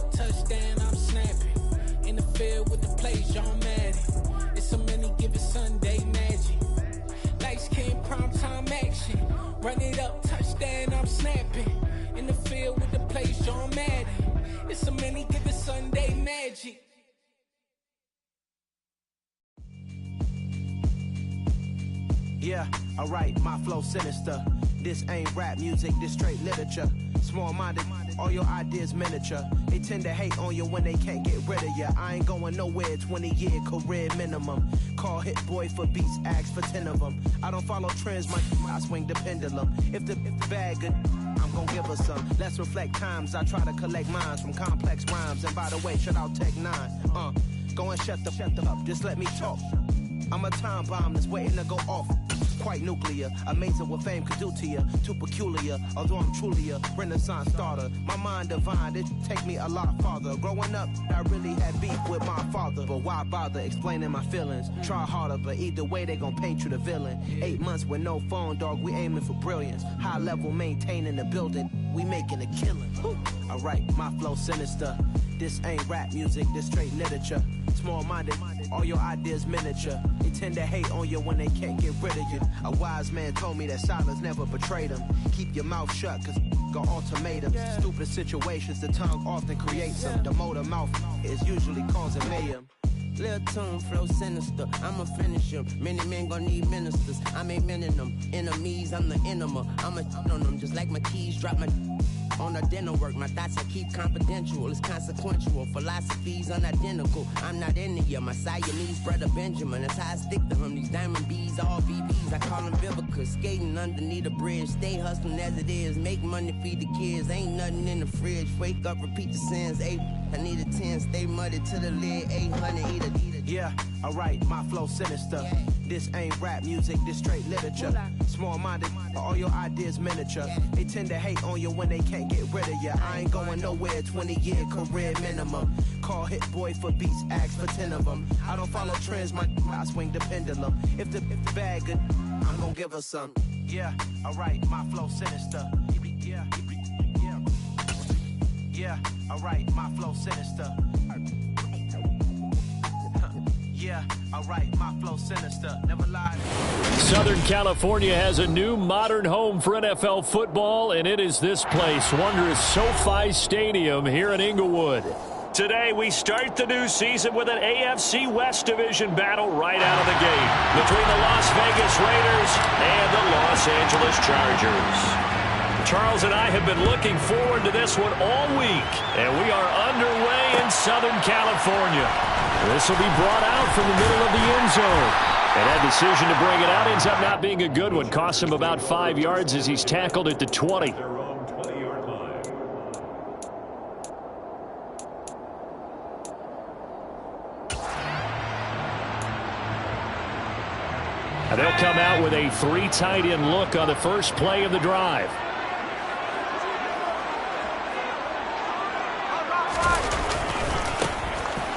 up, touchdown, I'm snapping. In the field with the plays, John Madden. It's so many given Sunday magic. Lights came primetime action. Run it up, touchdown, I'm snapping. In the field with the plays, John Madden. It's so many given Sunday magic. Yeah, alright, my flow sinister. This ain't rap music, this straight literature. Small-minded, all your ideas miniature. They tend to hate on you when they can't get rid of you. I ain't going nowhere, 20-year career minimum. Call Hit Boy for beats, ask for 10 of them. I don't follow trends, I swing the pendulum. If the bag good, I'm gon' give her some. Let's reflect times, I try to collect minds from complex rhymes. And by the way, shout out Tech 9. Go and shut the up, just let me talk. I'm a time bomb that's waiting to go off. Quite nuclear, amazing what fame could do to you. Too peculiar, although I'm truly a renaissance starter. My mind divine, it take me a lot farther. Growing up, I really had beef with my father. But why bother explaining my feelings? Try harder, but either way they gon' paint you the villain. 8 months with no phone, dog, we aiming for brilliance. High level maintaining the building, we making a killing. Alright, my flow sinister. This ain't rap music, this straight literature. Small-minded, all your ideas miniature. They tend to hate on you when they can't get rid of you. A wise man told me that silence never betrayed him. Keep your mouth shut, cause got ultimatums. Stupid situations, the tongue often creates them. The motor mouth is usually causing mayhem. Lil' tune, flow sinister, I'ma finish him. Many men gon' need ministers, I'm aiming them. Enemies, I'm the enema. I'ma on them, just like my keys, drop my on the dinner work. My thoughts I keep confidential, it's consequential. Philosophies unidentical, I'm not into you. My Siamese brother Benjamin, that's how I stick to him. These diamond bees, all BBs, I call them Vivica. Skating underneath the bridge, stay hustling as it is. Make money, feed the kids, ain't nothing in the fridge. Wake up, repeat the sins, I need a 10, stay muddy to the lid, 800, eat it. Yeah, alright, my flow sinister. This ain't rap music, this straight literature. Small-minded, all your ideas miniature. They tend to hate on you when they can't get rid of you. I ain't going nowhere, 20-year career minimum. Call Hit Boy for beats, ask for 10 of them. I don't follow trends, I swing the pendulum. If the bag good, I'm gon' give her some. Yeah, alright, my flow sinister. Yeah, alright, my flow sinister. Yeah, alright, my flow sinister. Never lied. Southern California has a new modern home for NFL football, and it is this place, wondrous SoFi Stadium here in Inglewood. Today, we start the new season with an AFC West Division battle right out of the gate between the Las Vegas Raiders and the Los Angeles Chargers. Charles and I have been looking forward to this one all week, and we are underway in Southern California. This will be brought out from the middle of the end zone. And that decision to bring it out ends up not being a good one. Costs him about 5 yards as he's tackled at the 20. And they'll come out with a 3 tight end look on the first play of the drive.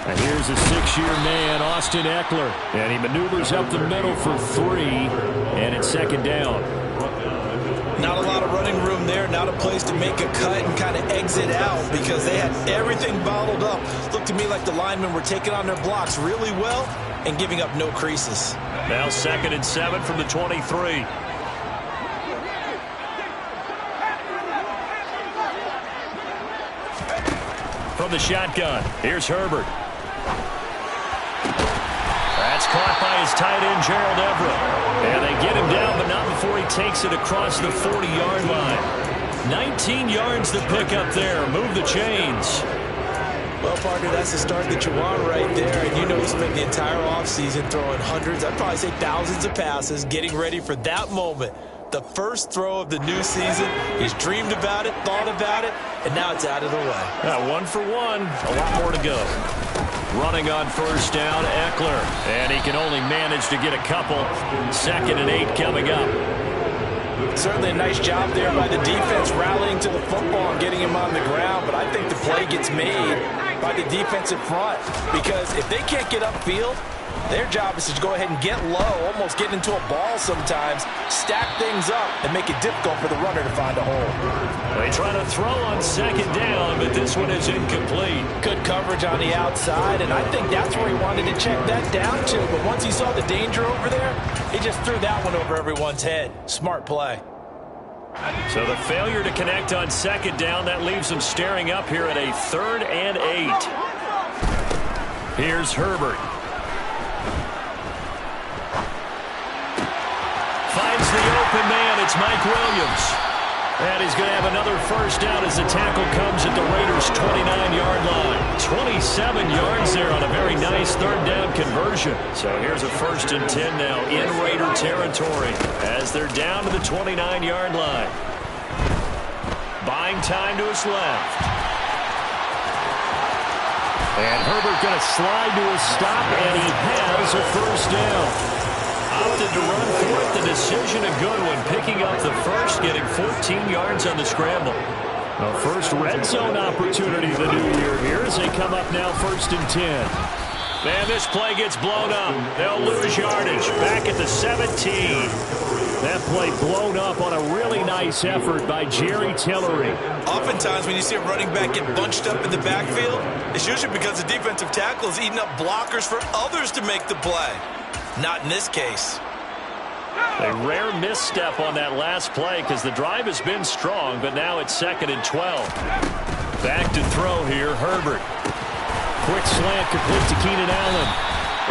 And here's a 6-year man, Austin Eckler. And he maneuvers up the middle for 3. And it's second down. Not a lot of running room there. Not a place to make a cut and kind of exit out because they had everything bottled up. Looked to me like the linemen were taking on their blocks really well and giving up no creases. Now 2nd and 7 from the 23. From the shotgun, here's Herbert. That's caught by his tight end, Gerald Everett. And they get him down, but not before he takes it across the 40-yard line. 19 yards to pick up there. Move the chains. Well, partner, that's the start that you want right there. And you know he spent the entire offseason throwing hundreds, I'd probably say thousands of passes, getting ready for that moment. The first throw of the new season. He's dreamed about it, thought about it, and now it's out of the way. 1 for 1. A lot more to go. Running on first down, Eckler. And he can only manage to get a couple. 2nd and 8 coming up. Certainly a nice job there by the defense rallying to the football and getting him on the ground, but I think the play gets made by the defensive front, because if they can't get upfield, their job is to go ahead and get low, almost get into a ball sometimes, stack things up, and make it difficult for the runner to find a hole. They try to throw on second down, but this one is incomplete. Good coverage on the outside, and I think that's where he wanted to check that down to. But once he saw the danger over there, he just threw that one over everyone's head. Smart play. So the failure to connect on second down, that leaves them staring up here at a 3rd and 8. Here's Herbert. Finds the open man. It's Mike Williams. And he's going to have another first down as the tackle comes at the Raiders' 29-yard line. 27 yards there on a very nice 3rd down conversion. So here's a 1st and 10 now in Raider territory as they're down to the 29-yard line. Buying time to his left. And Herbert going to slide to a stop, and he has a first down. Opted to run for it. The decision a good one. Picking up the first, getting 14 yards on the scramble. A first red zone opportunity of the new year here as they come up now 1st and 10. And this play gets blown up. They'll lose yardage. Back at the 17. That play blown up on a really nice effort by Jerry Tillery. Oftentimes when you see a running back get bunched up in the backfield, it's usually because the defensive tackle is eating up blockers for others to make the play. Not in this case. A rare misstep on that last play because the drive has been strong, but now it's 2nd and 12. Back to throw here, Herbert. Quick slant complete to Keenan Allen.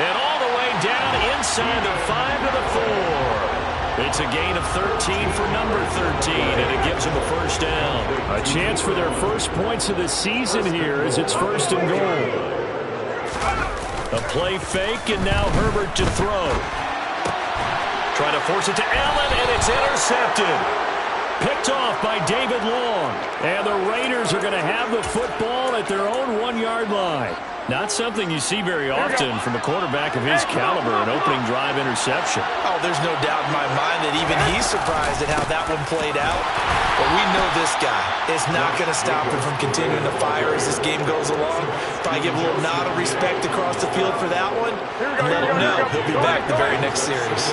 And all the way down inside the 5 to the 4. It's a gain of 13 for number 13, and it gives them a first down. A chance for their first points of the season here as it's 1st and goal. A play fake, and now Herbert to throw. Trying to force it to Allen, and it's intercepted. Picked off by David Long. And the Raiders are going to have the football at their own 1-yard line. Not something you see very often from a quarterback of his caliber, an opening drive interception. Oh, there's no doubt in my mind that even he's surprised at how that one played out. But we know this guy is not going to stop him from continuing to fire as this game goes along. Probably give a little nod of respect across the field for that one, and let him know he'll be back the very next series.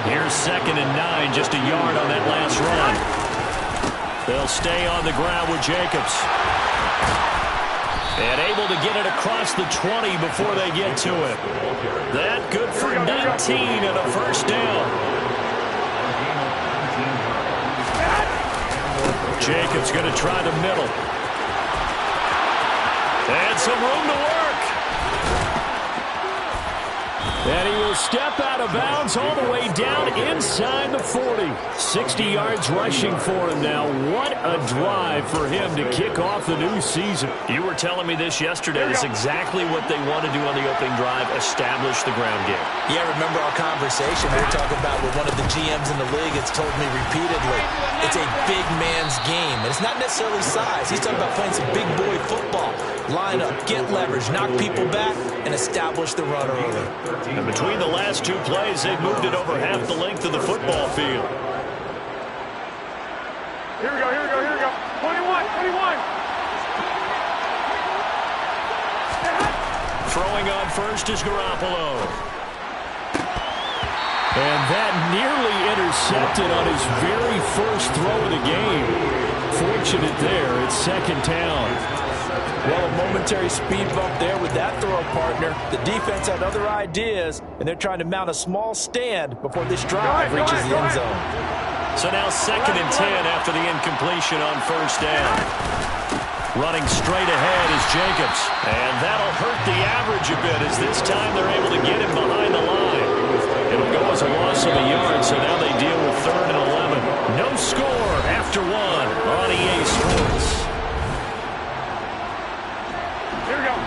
Here's 2nd and 9, just a yard on that last run. They'll stay on the ground with Jacobs. And able to get it across the 20 before they get to it. That good for 19 and a first down. Jacobs going to try the middle. And some room to work. And he will step out of bounds all the way down inside the 40. 60 yards rushing for him now. What a drive for him to kick off the new season. You were telling me this yesterday. That's exactly what they want to do on the opening drive, establish the ground game. Yeah, remember our conversation we were talking about with one of the GMs in the league that's told me repeatedly, it's a big man's game. And it's not necessarily size. He's talking about playing some big boy football. Line up, get leverage, knock people back, and establish the run early. And between the last 2 plays, they've moved it over half the length of the football field. Here we go, here we go, here we go. 21, 21. Throwing on first is Garoppolo. And that nearly intercepted on his very first throw of the game. Fortunate there, it's 2nd down. Well, a momentary speed bump there with that throw partner. The defense had other ideas, and they're trying to mount a small stand before this drive reaches the end zone. So now 2nd and 10 after the incompletion on first down. Running straight ahead is Jacobs. And that'll hurt the average a bit as this time they're able to get him behind the line. It'll go as a loss of a yard, so now they deal with 3rd and 11. No score after 1 on EA Sports.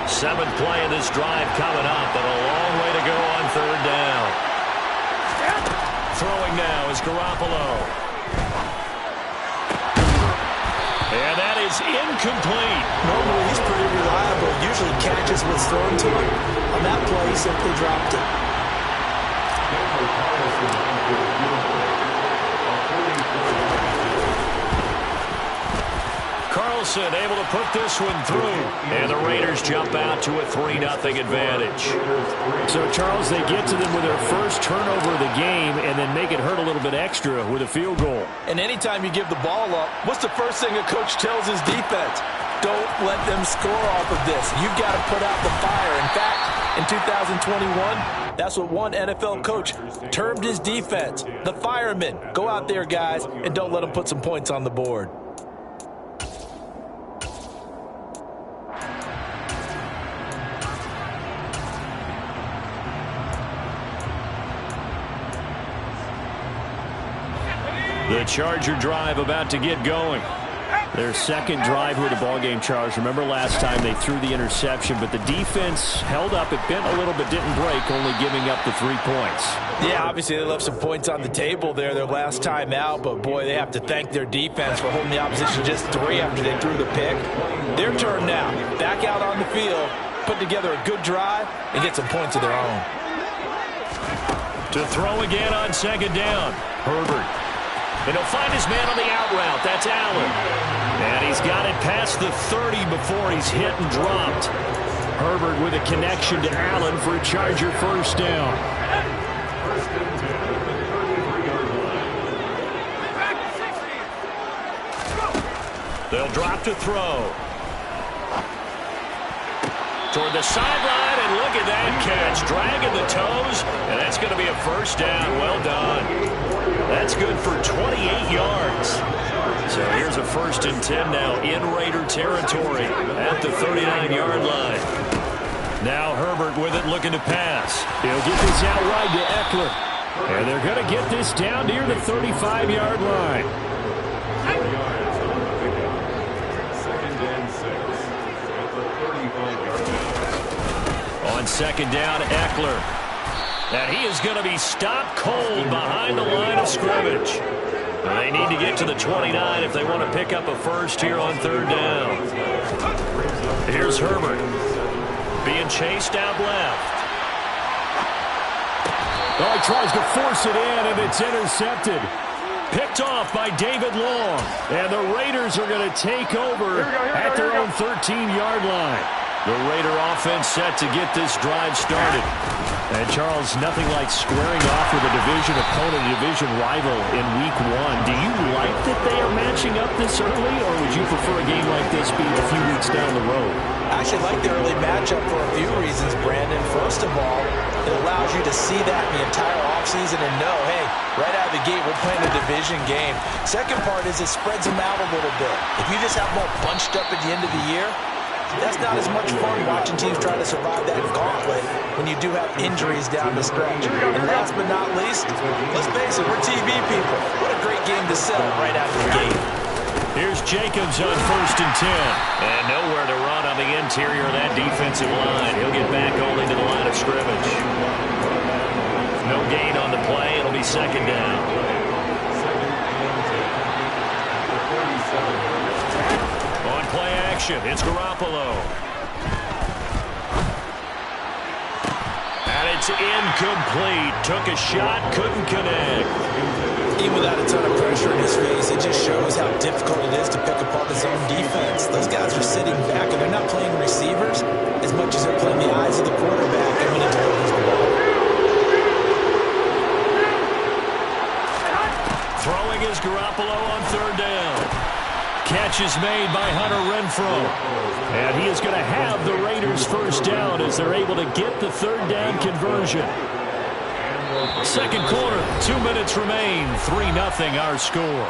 7th play of this drive coming up, but a long way to go on 3rd down. Throwing now is Garoppolo. And that is incomplete. Normally he's pretty reliable. Usually catches what's thrown to him. On that play, he simply dropped it. Carlson able to put this one through. And the Raiders jump out to a 3-0 advantage. So, Charles, they get to them with their first turnover of the game and then make it hurt a little bit extra with a field goal. And anytime you give the ball up, what's the first thing a coach tells his defense? Don't let them score off of this. You've got to put out the fire. In fact, in 2021, that's what one NFL coach termed his defense. The firemen. Go out there, guys, and don't let them put some points on the board. The Charger drive about to get going. Their second drive with the ballgame, Charles. Remember last time they threw the interception, but the defense held up. It bent a little but didn't break, only giving up the 3 points. Yeah, obviously they left some points on the table there their last time out, but boy, they have to thank their defense for holding the opposition just 3 after they threw the pick. Their turn now. Back out on the field, put together a good drive, and get some points of their own. To throw again on second down. Herbert. And he'll find his man on the out route. That's Allen. And he's got it past the 30 before he's hit and dropped. Herbert with a connection to Allen for a Charger first down. They'll drop to throw. Toward the sideline, and look at that catch. Dragging the toes, and that's going to be a first down. Well done. That's good for 28 yards. So here's a 1st and 10 now in Raider territory at the 39-yard line. Now Herbert with it, looking to pass. He'll get this out wide to Eckler. And they're going to get this down near the 35-yard line. On second down, Eckler. And he is going to be stopped cold behind the line of scrimmage. They need to get to the 29 if they want to pick up a first here on 3rd down. Here's Herbert. Being chased out left. Oh, he tries to force it in, and it's intercepted. Picked off by David Long. And the Raiders are going to take over at their own 13-yard line. The Raider offense set to get this drive started. And, Charles, nothing like squaring off with a division opponent, a division rival in Week 1. Do you like that they are matching up this early, or would you prefer a game like this being a few weeks down the road? I actually like the early matchup for a few reasons, Brandon. First of all, it allows you to see that in the entire offseason and know, hey, right out of the gate, we're playing a division game. Second part is it spreads them out a little bit. If you just have more bunched up at the end of the year, that's not as much fun watching teams try to survive that gauntlet when you do have injuries down the stretch. And last but not least, let's face it, we're TV people. What a great game to sell right out of the gate. Here's Jacobs on 1st and 10. And nowhere to run on the interior of that defensive line. He'll get back only to the line of scrimmage. No gain on the play. It'll be second down. On play action, it's Garoppolo. And it's incomplete. Took a shot, couldn't connect. Even without a ton of pressure in his face, it just shows how difficult it is to pick apart his own defense. Those guys are sitting back, and they're not playing receivers as much as they're playing the eyes of the quarterback and when he delivers the ball. Throwing is Garoppolo on 3rd down. Catch is made by Hunter Renfrow. And he is going to have the Raiders first down as they're able to get the 3rd down conversion. Second quarter, 2 minutes remain. 3-0 our score.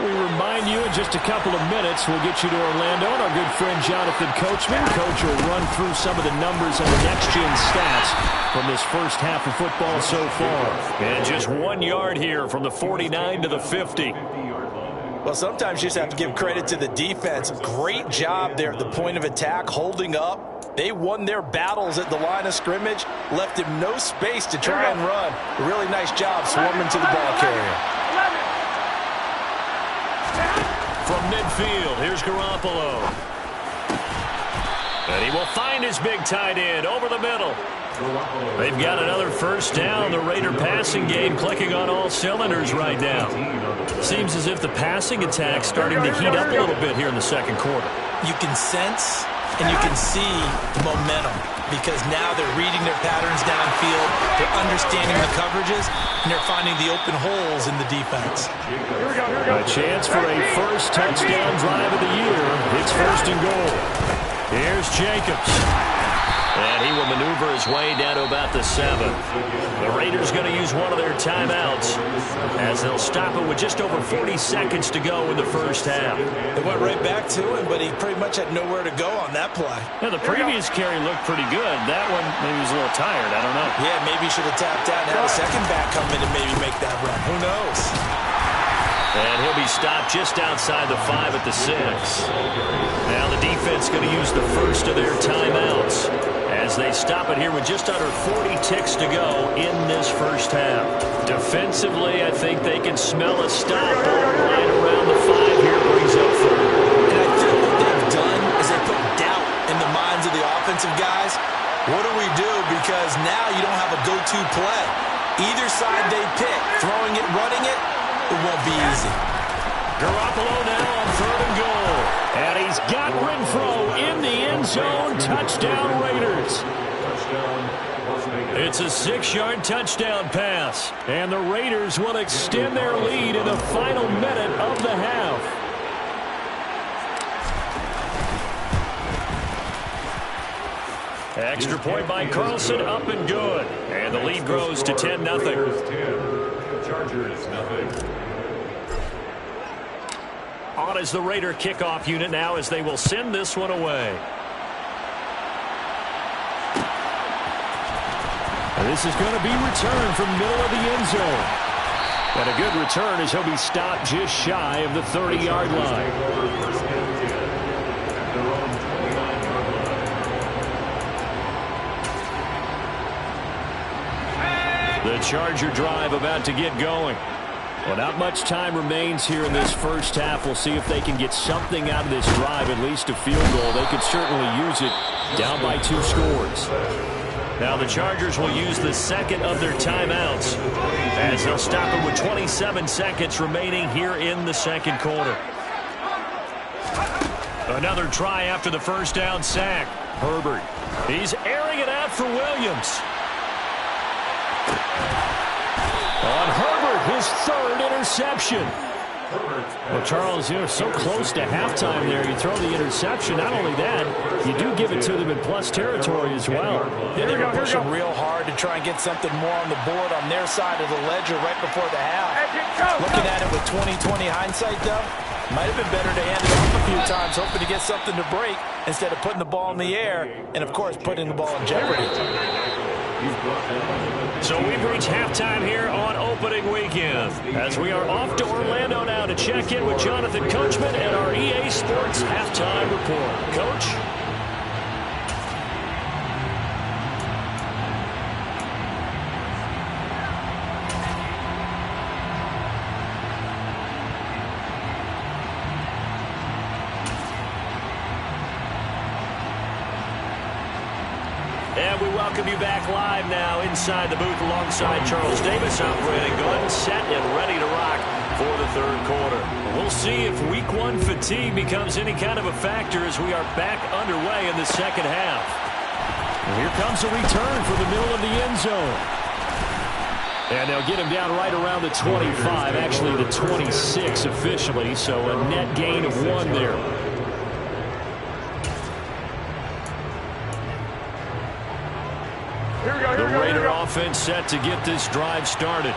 We remind you in just a couple of minutes, we'll get you to Orlando and our good friend Jonathan Coachman. Coach will run through some of the numbers and the next-gen stats from this first half of football so far. And just 1 yard here from the 49 to the 50. Well, sometimes you just have to give credit to the defense. Great job there at the point of attack, holding up. They won their battles at the line of scrimmage, left him no space to try and run. A really nice job swarming to the ball carrier. From midfield, here's Garoppolo. And he will find his big tight end over the middle. They've got another first down. The Raider passing game clicking on all cylinders right now. Seems as if the passing attack's starting to heat up a little bit here in the second quarter. You can sense and you can see the momentum because now they're reading their patterns downfield, they're understanding the coverages, and they're finding the open holes in the defense. A chance for a first touchdown drive of the year. It's first and goal. Here's Jacobs. And he will maneuver his way down to about the 7. The Raiders going to use one of their timeouts as they'll stop it with just over 40 seconds to go in the first half. They went right back to him, but he pretty much had nowhere to go on that play. Yeah, the previous carry looked pretty good. That one, maybe he was a little tired. I don't know. Yeah, maybe he should have tapped out and had a second back come in and maybe make that run. Who knows? And he'll be stopped just outside the 5 at the 6. Now the defense going to use the first of their timeouts as they stop it here with just under 40 ticks to go in this first half. Defensively, I think they can smell a stop right around the 5 here. Brings up 3rd. And I think what they've done is they put doubt in the minds of the offensive guys. What do we do? Because now you don't have a go-to play. Either side they pick, throwing it, running it, it won't be easy. Garoppolo now on 3rd and goal. And he's got Renfro in the end zone. Touchdown Raiders. It's a 6-yard touchdown pass. And the Raiders will extend their lead in the final minute of the half. Extra point by Carlson, up and good. And the lead grows to 10-0. Chargers, nothing. On is the Raider kickoff unit now as they will send this one away. And this is going to be returned from middle of the end zone. And a good return as he'll be stopped just shy of the 30-yard line. The Charger drive about to get going. Well, not much time remains here in this first half. We'll see if they can get something out of this drive, at least a field goal. They could certainly use it down by 2 scores. Now the Chargers will use the second of their timeouts as they'll stop it with 27 seconds remaining here in the second quarter. Another try after the first down sack. Herbert. He's airing it out for Williams. On Herbert, his 3rd interception. Well, Charles, you're so close to halftime there. You throw the interception. Not only that, you do give it to them in plus territory as well. Yeah, they're going to push them real hard to try and get something more on the board on their side of the ledger right before the half. Looking at it with 20/20 hindsight, though, might have been better to hand it off a few times, hoping to get something to break instead of putting the ball in the air and, of course, putting the ball in jeopardy. So we've reached halftime here on opening weekend as we are off to Orlando now to check in with Jonathan Coachman and our EA Sports halftime report. Coach? And we welcome you back live now inside the booth alongside Charles Davis, operating gun, set and ready to rock for the 3rd quarter. We'll see if week 1 fatigue becomes any kind of a factor as we are back underway in the second half. And here comes a return from the middle of the end zone. And they'll get him down right around the 25, actually the 26 officially, so a net gain of 1 there. The Raider offense set to get this drive started.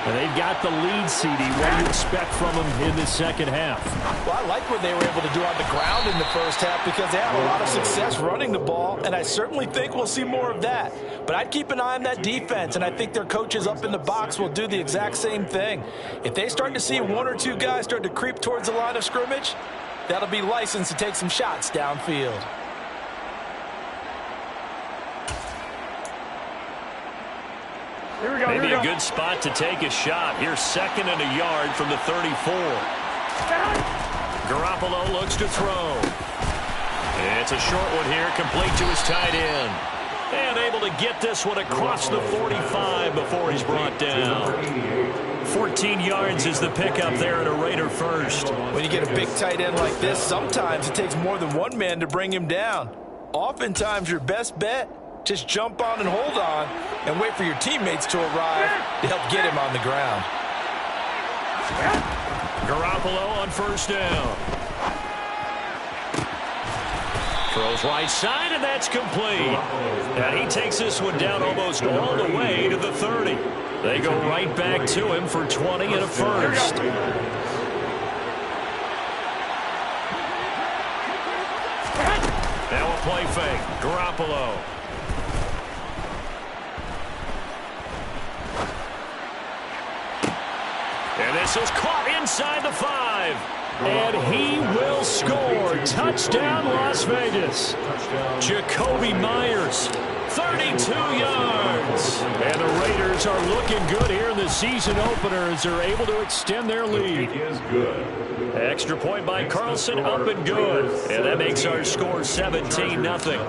And they've got the lead, CD. What do you expect from them in the second half? Well, I like what they were able to do on the ground in the first half because they had a lot of success running the ball, and I certainly think we'll see more of that. But I'd keep an eye on that defense, and I think their coaches up in the box will do the exact same thing. If they start to see 1 or 2 guys start to creep towards the line of scrimmage, that'll be licensed to take some shots downfield. Maybe a good spot to take a shot. Here's 2nd and a yard from the 34. Garoppolo looks to throw. It's a short one here, complete to his tight end. And able to get this one across the 45 before he's brought down. 14 yards is the pickup there at a Raider first. When you get a big tight end like this, sometimes it takes more than one man to bring him down. Oftentimes, your best bet, just jump on and hold on and wait for your teammates to arrive to help get him on the ground. Garoppolo on first down. Throws right side, and that's complete. And he takes this one down almost all the way to the 30. They go right back to him for 20 and a first. Now a play fake. Garoppolo. And this is caught inside the 5. And he will score. Touchdown, Las Vegas. Jacoby Myers, 32 yards. And the Raiders are looking good here in the season opener as they're able to extend their lead. Extra point by Carlson, up and good. And that makes our score 17-0.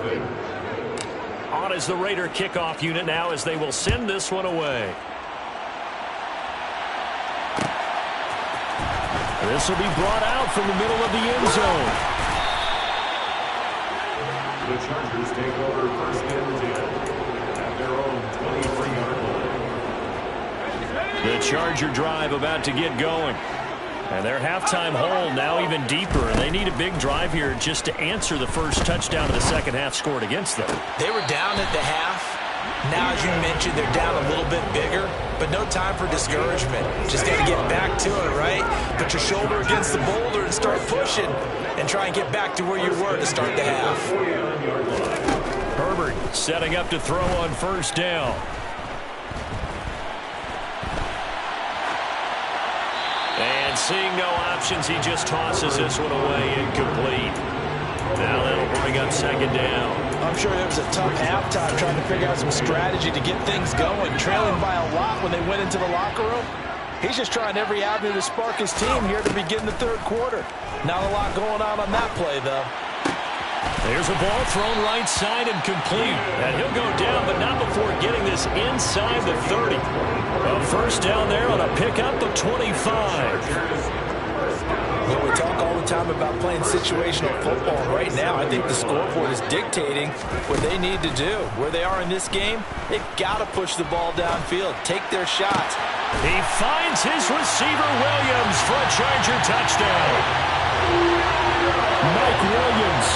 On is the Raider kickoff unit now as they will send this one away. This will be brought out from the middle of the end zone. The Chargers take over first and 10 at their own 23-yard line. The Charger drive about to get going. And their halftime hole now even deeper. And they need a big drive here just to answer the first touchdown of the second half scored against them. They were down at the half. Now, as you mentioned, they're down a little bit bigger, but no time for discouragement. Just got to get back to it, right? Put your shoulder against the boulder and start pushing and try and get back to where you were to start the half. Herbert setting up to throw on first down. And seeing no options, he just tosses this one away incomplete. Now that'll bring up second down. I'm sure it was a tough halftime trying to figure out some strategy to get things going. Trailing by a lot when they went into the locker room. He's just trying every avenue to spark his team here to begin the third quarter. Not a lot going on that play, though. There's a ball thrown right side and complete. And he'll go down, but not before getting this inside the 30. A first down there on a pickup of 25. Well, we talk all the time about playing situational football. Right now, I think the scoreboard is dictating what they need to do. Where they are in this game, they've got to push the ball downfield, take their shots. He finds his receiver, Williams, for a Charger touchdown. Mike Williams,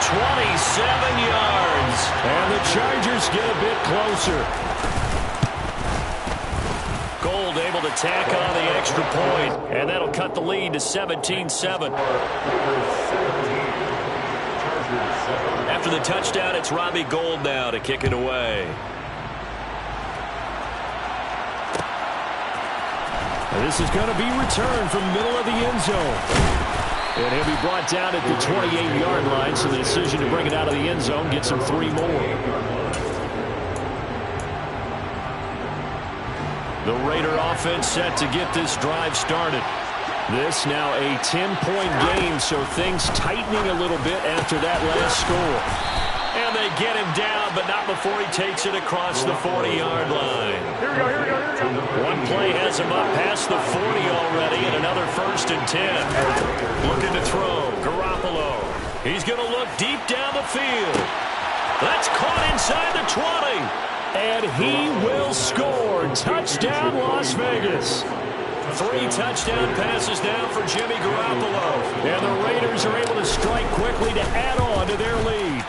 27 yards. And the Chargers get a bit closer. Gold able to tack on the extra point, and that'll cut the lead to 17-7. After the touchdown, it's Robbie Gould now to kick it away. And this is going to be returned from the middle of the end zone. And he'll be brought down at the 28-yard line, so the decision to bring it out of the end zone gets him 3 more. The Raider offense set to get this drive started. This now a 10-point game, so things tightening a little bit after that last score. And they get him down, but not before he takes it across the 40-yard line. Here we go, here we go, here we go. One play has him up past the 40 already, and another first and 10. Looking to throw, Garoppolo. He's going to look deep down the field. That's caught inside the 20. And he will score. Touchdown, Las Vegas. 3 touchdown passes down for Jimmy Garoppolo. And the Raiders are able to strike quickly to add on to their lead.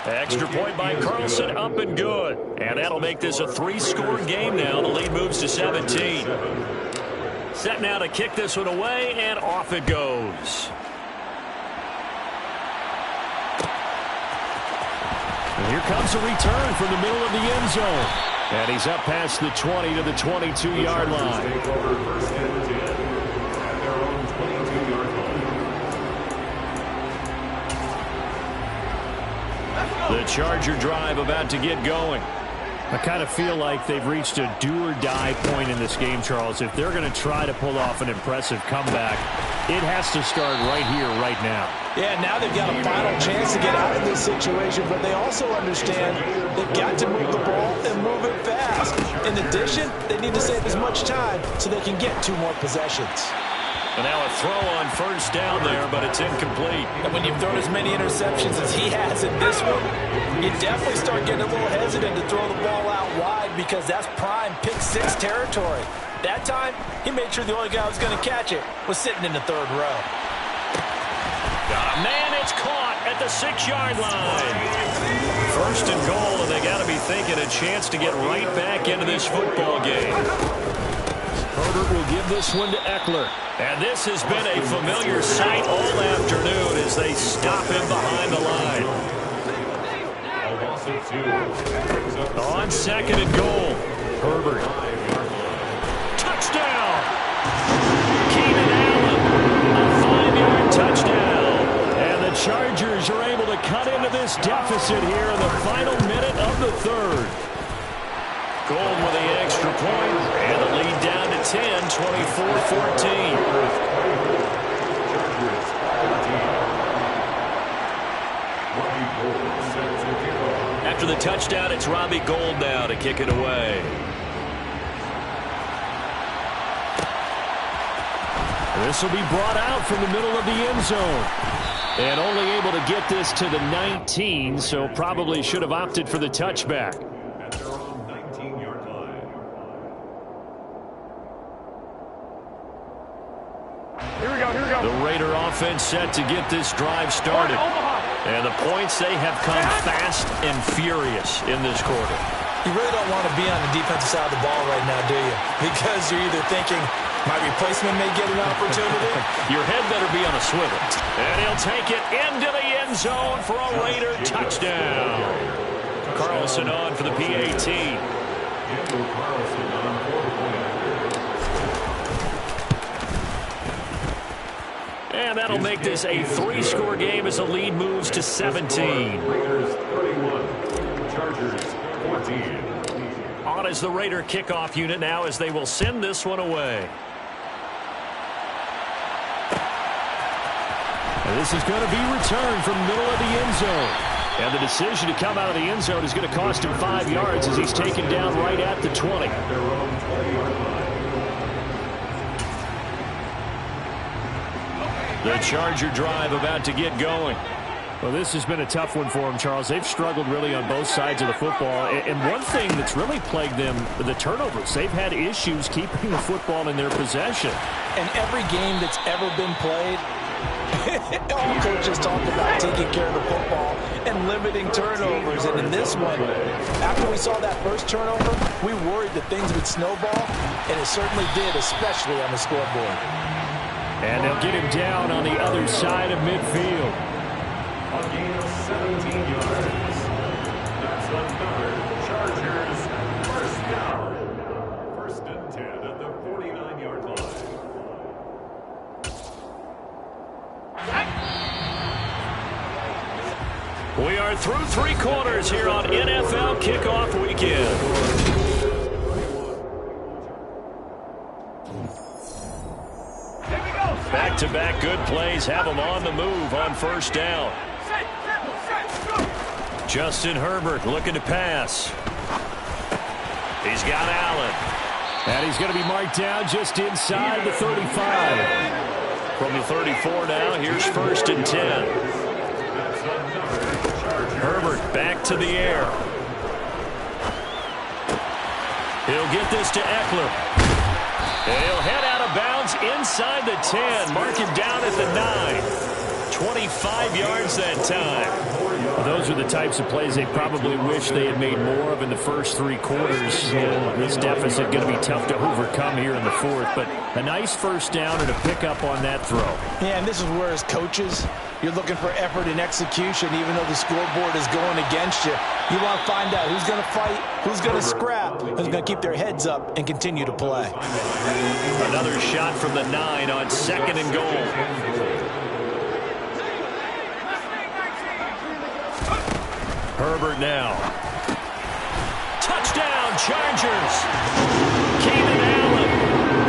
Extra point by Carlson, up and good. And that'll make this a 3-score game now. The lead moves to 17. Set now to kick this one away, and off it goes. And here comes a return from the middle of the end zone. And he's up past the 20 to the 22-yard line. The Charger drive about to get going. I kind of feel like they've reached a do-or-die point in this game, Charles. If they're going to try to pull off an impressive comeback, it has to start right here, right now. Yeah, now they've got a final chance to get out of this situation, but they also understand they've got to move the ball and move it fast. In addition, they need to save as much time so they can get 2 more possessions. And now a throw on first down there, but it's incomplete. And when you've thrown as many interceptions as he has in this one, you definitely start getting a little hesitant to throw the ball out wide because that's prime pick 6 territory. That time, he made sure the only guy who was going to catch it was sitting in the 3rd row. Got a man, it's caught at the 6-yard line. First and goal, and they got to be thinking a chance to get right back into this football game. Herbert will give this one to Eckler. And this has been a familiar sight all afternoon as they stop him behind the line. On 2nd and goal, Herbert. Touchdown! Keenan Allen, a 5-yard touchdown. And the Chargers are able to cut into this deficit here in the final minute of the 3rd. Gold with the extra point, and the lead down to 10, 24-14. After the touchdown, it's Robbie Gould now to kick it away. This will be brought out from the middle of the end zone. And only able to get this to the 19, so probably should have opted for the touchback. The Raider offense set to get this drive started. And the points, they have come fast and furious in this quarter. You really don't want to be on the defensive side of the ball right now, do you? Because you're either thinking, my replacement may get an opportunity. Your head better be on a swivel. And he'll take it into the end zone for a Raider touchdown. Carlson on for the PAT. And that'll make this a 3-score game as the lead moves to 17. Raiders 31, Chargers 14. On as the Raider kickoff unit now as they will send this one away. And this is going to be returned from the middle of the end zone. And the decision to come out of the end zone is going to cost him 5 yards as he's taken down right at the 20. The Charger drive about to get going. Well, this has been a tough one for them, Charles. They've struggled really on both sides of the football. And one thing that's really plagued them, the turnovers. They've had issues keeping the football in their possession. And every game that's ever been played, all coaches talk about taking care of the football and limiting turnovers. And in this one, after we saw that first turnover, we worried that things would snowball, and it certainly did, especially on the scoreboard. And they'll get him down on the other side of midfield. A gain of 17 yards. That's another Chargers first down. 1st and 10 at the 49-yard line. We are through 3 quarters here on NFL Kickoff Weekend. Back-to-back good plays have them on the move on first down. Justin Herbert looking to pass. He's got Allen. And he's going to be marked down just inside the 35. From the 34 now, here's 1st and 10. Herbert back to the air. He'll get this to Eckler. And he'll head out of bounds inside the 10. Mark him down at the 9. 25 yards that time. Well, those are the types of plays they probably wish they had made more of in the first 3 quarters. And this deficit going to be tough to overcome here in the 4th. But a nice first down and a pickup on that throw. Yeah, and this is where, as coaches, you're looking for effort and execution, even though the scoreboard is going against you. You want to find out who's going to fight, who's going to scrap, who's going to keep their heads up and continue to play. Another shot from the 9 on 2nd and goal. Herbert now. Touchdown! Chargers. Keenan Allen,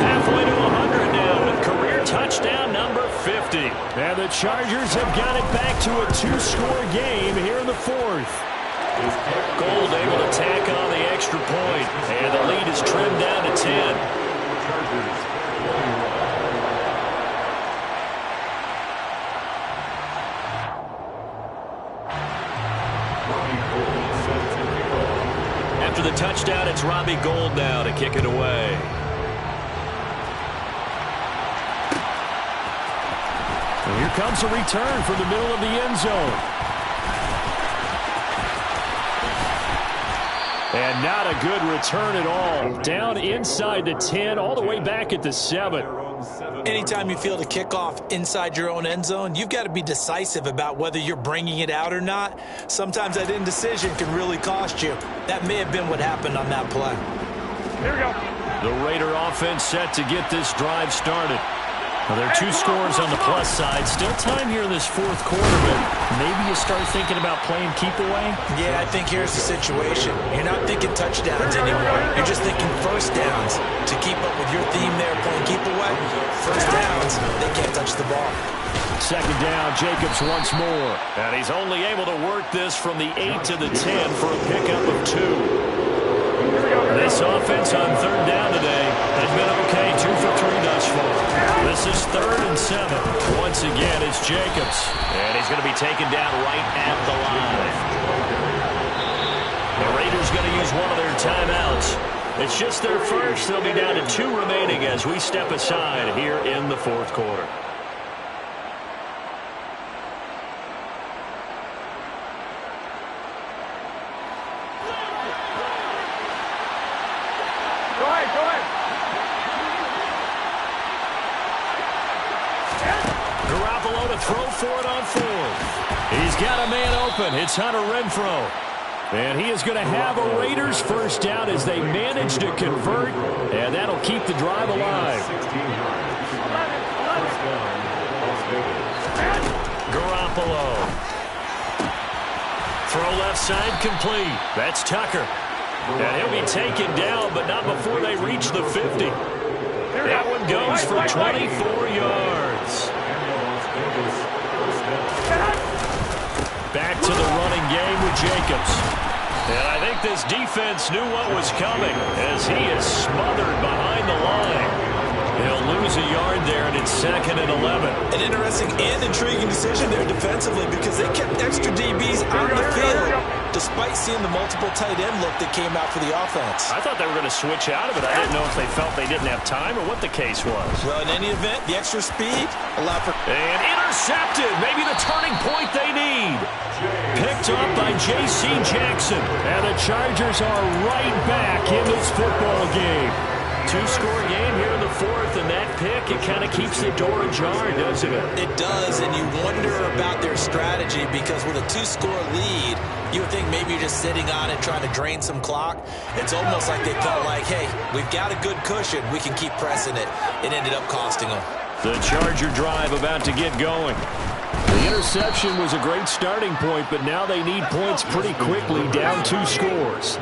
halfway to 100 now with career touchdown number 50. And the Chargers have got it back to a 2-score game here in the fourth. Gold able to tack on the extra point, and the lead is trimmed down to 10. After the touchdown, it's Robbie Gould now to kick it away. And here comes a return from the middle of the end zone. And not a good return at all. Down inside the 10, all the way back at the 7. Anytime you field a kickoff inside your own end zone, you've got to be decisive about whether you're bringing it out or not. Sometimes that indecision can really cost you. That may have been what happened on that play. Here we go. The Raider offense set to get this drive started. Well, there are 2 scores on the plus side. Still time here in this fourth quarter, but maybe you start thinking about playing keep away? Yeah, I think here's the situation. You're not thinking touchdowns anymore. You're just thinking first downs. To keep up with your theme there, playing keep away, first downs, they can't touch the ball. Second down, Jacobs once more. And he's only able to work this from the 8 to the 10 for a pickup of 2. This offense on third down today has been okay, 2 for 3 thus far. This is 3rd and 7. Once again, it's Jacobs. And he's going to be taken down right at the line. The Raiders going to use one of their timeouts. It's just their first. They'll be down to 2 remaining as we step aside here in the fourth quarter. Throw for it on 4th. He's got a man open. It's Hunter Renfrow. And he is going to have a Raiders first down as they manage to convert. And that'll keep the drive alive. Garoppolo. Throw left side complete. That's Tucker. And he'll be taken down, but not before they reach the 50. That one goes for 24 yards. Back to the running game with Jacobs. And I think this defense knew what was coming as he is smothered behind the line. He'll lose a yard there, and it's 2nd and 11. An interesting and intriguing decision there defensively because they kept extra DBs on the field despite seeing the multiple tight end look that came out for the offense. I thought they were going to switch out of it. I didn't know if they felt they didn't have time or what the case was. Well, in any event, the extra speed allowed for... And intercepted. Maybe the turning point they need. Picked up by J.C. Jackson. And the Chargers are right back in this football game. 2-score game here in the fourth, and that pick, it kind of keeps the door ajar, doesn't it? It does, and you wonder about their strategy because with a 2-score lead, you would think maybe you're just sitting on it trying to drain some clock. It's almost like they felt like, hey, we've got a good cushion. We can keep pressing it. It ended up costing them. The Charger drive about to get going. The interception was a great starting point, but now they need points pretty quickly, down 2 scores.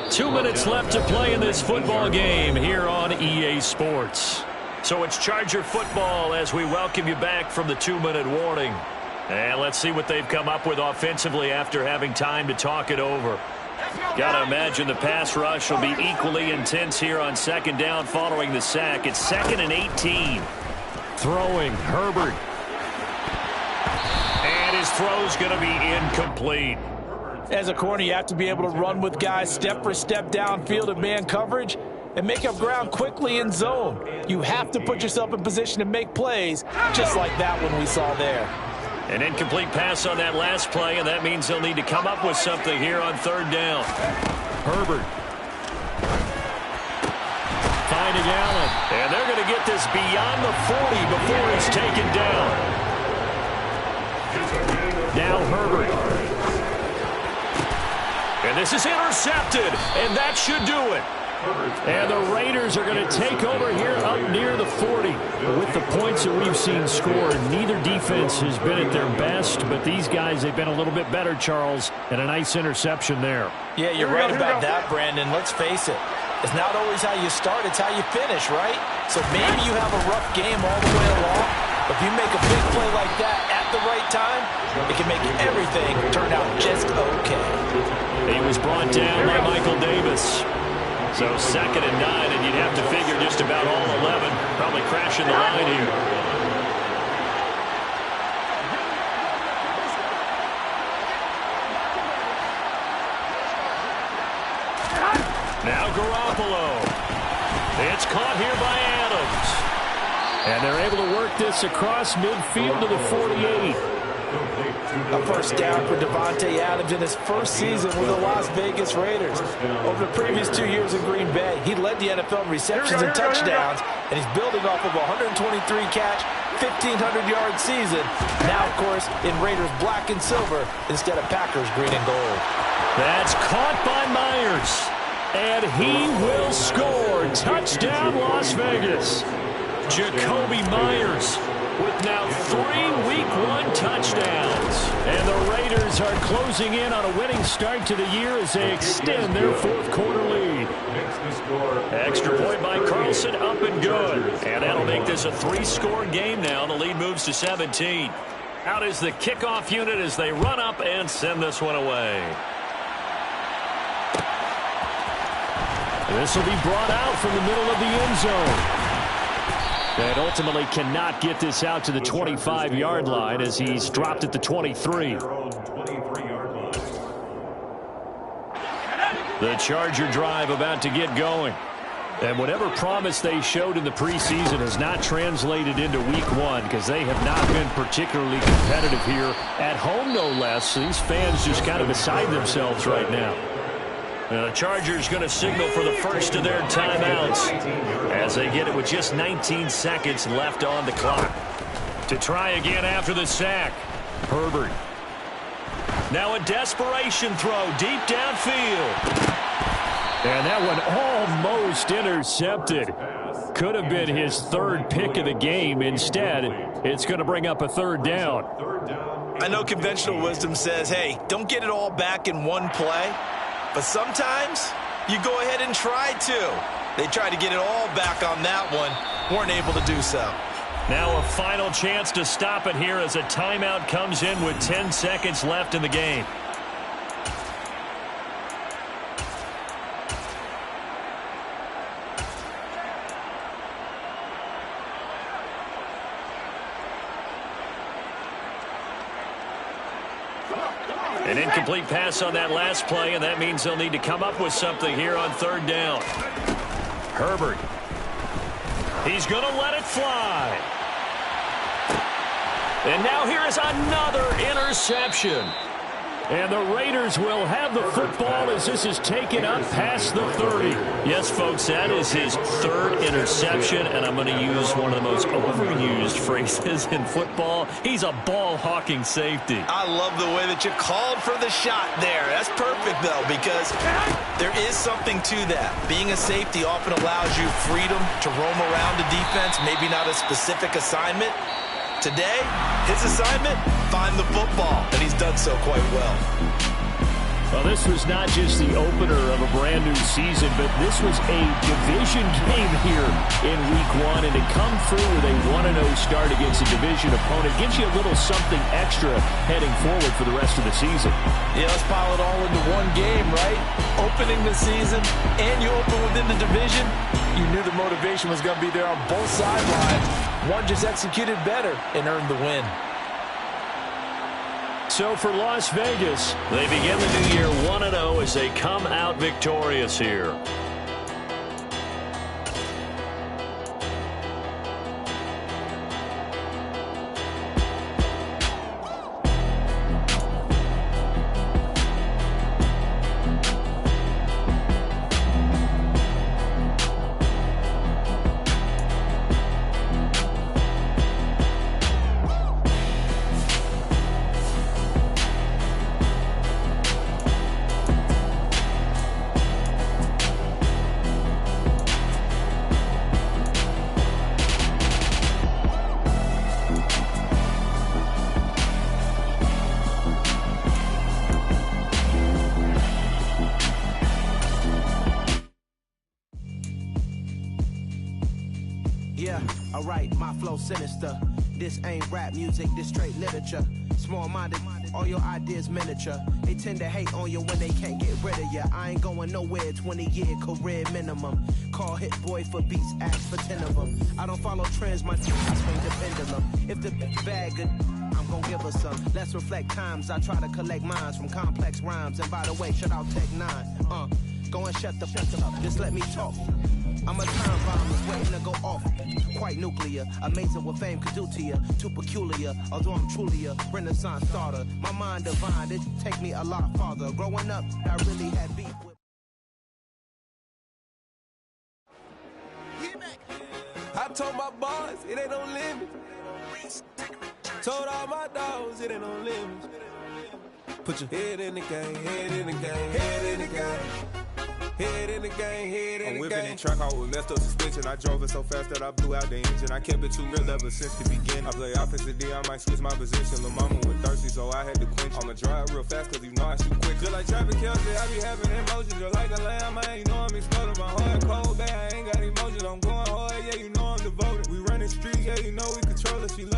2 minutes left to play in this football game here on EA Sports. So it's Charger football as we welcome you back from the 2-minute warning. And let's see what they've come up with offensively after having time to talk it over. Got to imagine the pass rush will be equally intense here on 2nd down following the sack. It's 2nd and 18. Throwing, Herbert. And his throw's going to be incomplete. As a corner, you have to be able to run with guys step for step downfield in man coverage and make up ground quickly in zone. You have to put yourself in position to make plays, just like that one we saw there. An incomplete pass on that last play, and that means they'll need to come up with something here on 3rd down. Herbert. Finding Allen. And they're going to get this beyond the 40 before he's taken down. Now Herbert. And this is intercepted, and that should do it. And the Raiders are going to take over here up near the 40. With the points that we've seen scored, neither defense has been at their best, but these guys, they've been a little bit better, Charles, and a nice interception there. Yeah, you're right about that, Brandon. Let's face it. It's not always how you start, it's how you finish, right? So maybe you have a rough game all the way along, but if you make a big play like that at the right time, it can make everything turn out just okay. He was brought down by Michael Davis. So 2nd and 9, and you'd have to figure just about all 11 probably crashing the line here. Now Garoppolo. It's caught here by Adams. And they're able to work this across midfield to the 48. A first down for Davante Adams in his first season with the Las Vegas Raiders. Over the previous 2 years in Green Bay, he led the NFL in receptions and touchdowns, and he's building off of a 123-catch, 1,500-yard season. Now, of course, in Raiders black and silver instead of Packers green and gold. That's caught by Myers, and he will score. Touchdown, Las Vegas. Jacoby Myers with now 3 Week 1 touchdowns. And the Raiders are closing in on a winning start to the year as they extend their 4th quarter lead. Extra point by Carlson, up and good. And that'll make this a 3-score game now. The lead moves to 17. Out is the kickoff unit as they run up and send this one away. This will be brought out from the middle of the end zone. And ultimately cannot get this out to the 25-yard line as he's dropped at the 23. The Charger drive about to get going. And whatever promise they showed in the preseason has not translated into Week 1 because they have not been particularly competitive here at home, no less. So these fans just kind of beside themselves right now. The Chargers going to signal for the first of their timeouts as they get it with just 19 seconds left on the clock. To try again after the sack, Herbert. Now a desperation throw deep downfield. And that one almost intercepted. Could have been his 3rd pick of the game. Instead, it's going to bring up a 3rd down. I know conventional wisdom says, hey, don't get it all back in one play. But sometimes you go ahead and try to. They tried to get it all back on that one. Weren't able to do so. Now a final chance to stop it here as a timeout comes in with 10 seconds left in the game. An incomplete pass on that last play, and that means they'll need to come up with something here on 3rd down. Herbert. He's going to let it fly. And now here is another interception. And the Raiders will have the football as this is taken up past the 30. Yes, folks, that is his 3rd interception, and I'm going to use one of the most overused phrases in football. He's a ball-hawking safety. I love the way that you called for the shot there. That's perfect, though, because there is something to that. Being a safety often allows you freedom to roam around the defense, maybe not a specific assignment. Today, his assignment, find the football, and he's done so quite well. Well, this was not just the opener of a brand-new season, but this was a division game here in Week 1, and to come through with a 1-0 start against a division opponent gives you a little something extra heading forward for the rest of the season. Yeah, let's pile it all into one game, right? Opening the season, and you open within the division. You knew the motivation was going to be there on both sidelines. One just executed better and earned the win. So for Las Vegas, they begin the new year 1-0 as they come out victorious here. alright, my flow sinister. This ain't rap music, this straight literature. Small-minded, all your ideas miniature. They tend to hate on you when they can't get rid of you. I ain't going nowhere, 20-year career minimum. Call Hit Boy for beats, ask for 10 of them. I don't follow trends, my swing the pendulum. If the bag good, I'm gon' give her some. Let's reflect times, I try to collect minds from complex rhymes. And by the way, shout out Tech 9. Go and shut the up, just let me talk. I'm a time bomb that's waiting to go off. Quite nuclear, amazing what fame could do to you. Too peculiar, although I'm truly a renaissance starter. My mind divine, it take me a lot farther. Growing up, I really had beef with. I told my boys, it ain't no limit. Told all my dogs, it ain't no limit. Put your head in the game, head in the game, head in the game. Head in the game, head in the game. I'm whipping in track out with messed up suspension. I drove it so fast that I blew out the engine. I kept it too real ever since the beginning. I play offensive D, I might switch my position. Lil' mama was thirsty, so I had to quench. I'ma drive real fast, cause you know I shoot quick. Just like Travis Kelce, I be having emotions. Just like a lamb, man, you know I'm exploding. My heart cold, bad, I ain't got emotions. I'm going hard, yeah, you know I'm devoted. We running streets, yeah, you know we control it. She love